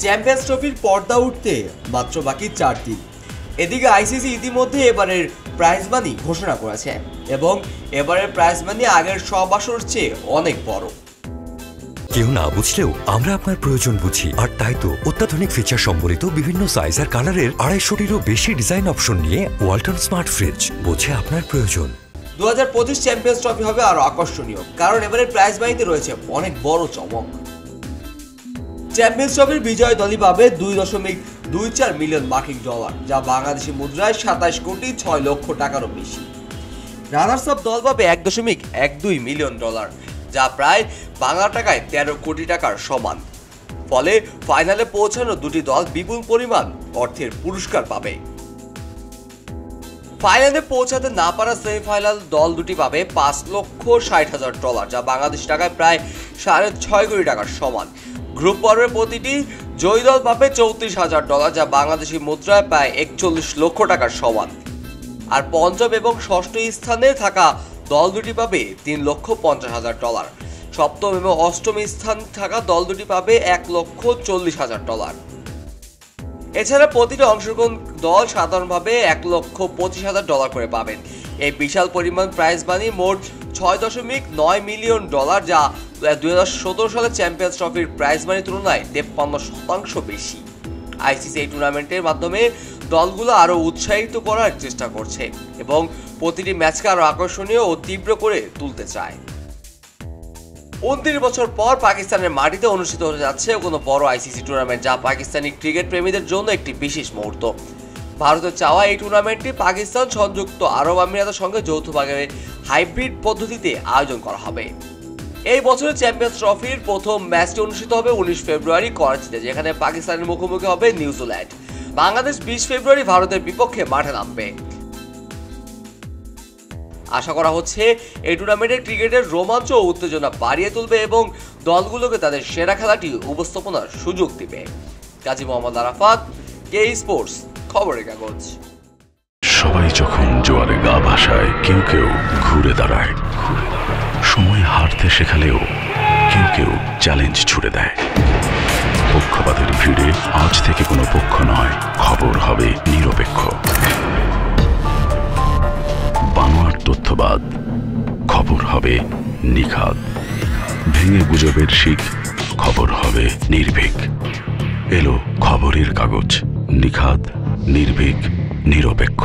Champions ট্রফির পর্দা উঠতে মাত্র বাকি 4 দিন। এদিকে আইসিসি ইতিমধ্যে এবারের প্রাইজ মানি ঘোষণা করেছে এবং এবারের প্রাইজ মানি আগের সব আসরের চেয়ে অনেক বড়। কেউ না বুঝলেও আমরা আপনার প্রয়োজন বুঝি, আর তাই তো অত্যাধুনিক ফিচার সম্বলিত বিভিন্ন সাইজ আর কালারের 250-টিরও বেশি ডিজাইন অপশন নিয়ে ওয়ালটন স্মার্ট ফ্রিজ বোঝে আপনার প্রয়োজন। 2025 চ্যাম্পিয়ন্স ট্রফি হবে আরো আকর্ষণীয়, কারণ এবারের প্রাইজ মানিতে রয়েছে অনেক বড় চমক। চ্যাম্পিয়ন্স ট্রফির বিজয় দলই পাবে $2.24 মিলিয়ন মার্কিন ডলার, যা বাংলাদেশি মুদ্রায় 27 কোটি 6 লক্ষ টাকারও বেশি। রানার্স আপ দল পাবে $1.12 মিলিয়ন ডলার, যা প্রায় বাংলা টাকায় 13 কোটি টাকার সমান। ফলে ফাইনালে পৌঁছানো দুটি দল বিপুল পরিমাণ অর্থের পুরস্কার পাবে। ফাইনালে পৌঁছাতে না পারা সেমিফাইনাল দল দুটি পাবে $5,60,000, যা বাংলাদেশ টাকায় প্রায় 6.5 কোটি টাকার সমান। গ্রুপ পর্বের প্রতিটি জয়ী দল পাবে $34,000, যা বাংলাদেশি মুদ্রায় প্রায় 41 লক্ষ টাকার সমান। আর পঞ্চম এবং ষষ্ঠ স্থানে থাকা দল দুটি পাবে $3,50,000। সপ্তম এবং অষ্টম স্থান থাকা দল দুটি পাবে $1,40,000। এছাড়া প্রতিটি অংশগ্রহণ দল সাধারণভাবে $1,25,000 করে পাবেন। এই বিশাল পরিমাণ প্রাইজ মানি মোট $6.9 মিলিয়ন, যা 2017 সালে চ্যাম্পিয়ন্স ট্রফির প্রাইজ মানির তুলনায় 53% বেশি। আইসিসি এই টুর্নামেন্টের মাধ্যমে দলগুলো আরও উৎসাহিত করার চেষ্টা করছে এবং প্রতিটি ম্যাচকে আরও আকর্ষণীয় ও তীব্র করে তুলতে চায়। 29 বছর পর পাকিস্তানের মাটিতে অনুষ্ঠিত হতে যাচ্ছে কোনো বড় আইসিসি টুর্নামেন্ট, যা পাকিস্তানি ক্রিকেট প্রেমীদের জন্য একটি বিশেষ মুহূর্ত। ভারতের চাওয়া এই টুর্নামেন্টটি পাকিস্তান সংযুক্ত আরব আমিরাতের সঙ্গে যৌথভাবে হাইব্রিড পদ্ধতিতে আয়োজন করা হবে। এই বছরের চ্যাম্পিয়ন্স ট্রফির প্রথম ম্যাচটি অনুষ্ঠিত হবে 19 ফেব্রুয়ারি করাচিতে, যেখানে পাকিস্তানের মুখোমুখি হবে নিউজিল্যান্ড। বাংলাদেশ 20 ফেব্রুয়ারি ভারতের বিপক্ষে মাঠে নামবে। আশা করা হচ্ছে এই টুর্নামেন্টের ক্রিকেটের রোমাঞ্চ ও উত্তেজনা বাড়িয়ে তুলবে এবং দলগুলোকে তাদের সেরা খেলাটি উপস্থাপনার সুযোগ দিবে। কাজী মোহাম্মদ আরাফাত, কে স্পোর্টস, খবরের কাগজ। সবাই যখন জোয়ারে গা ভাসায়, কেউ কেউ ঘুরে দাঁড়ায়। সময় হারতে শেখালেও কেউ কেউ চ্যালেঞ্জ ছুড়ে দেয়। পক্ষপাতের ভিড়ে আজ থেকে কোনো পক্ষ নয়, খবর হবে নিরপেক্ষ। বানোয়ার তথ্যবাদ, খবর হবে নিখাদ। ভেঙে গুজবের শিখ, খবর হবে নির্ভীক। এলো খবরের কাগজ, নিখাদ, নির্ভীক, নিরপেক্ষ।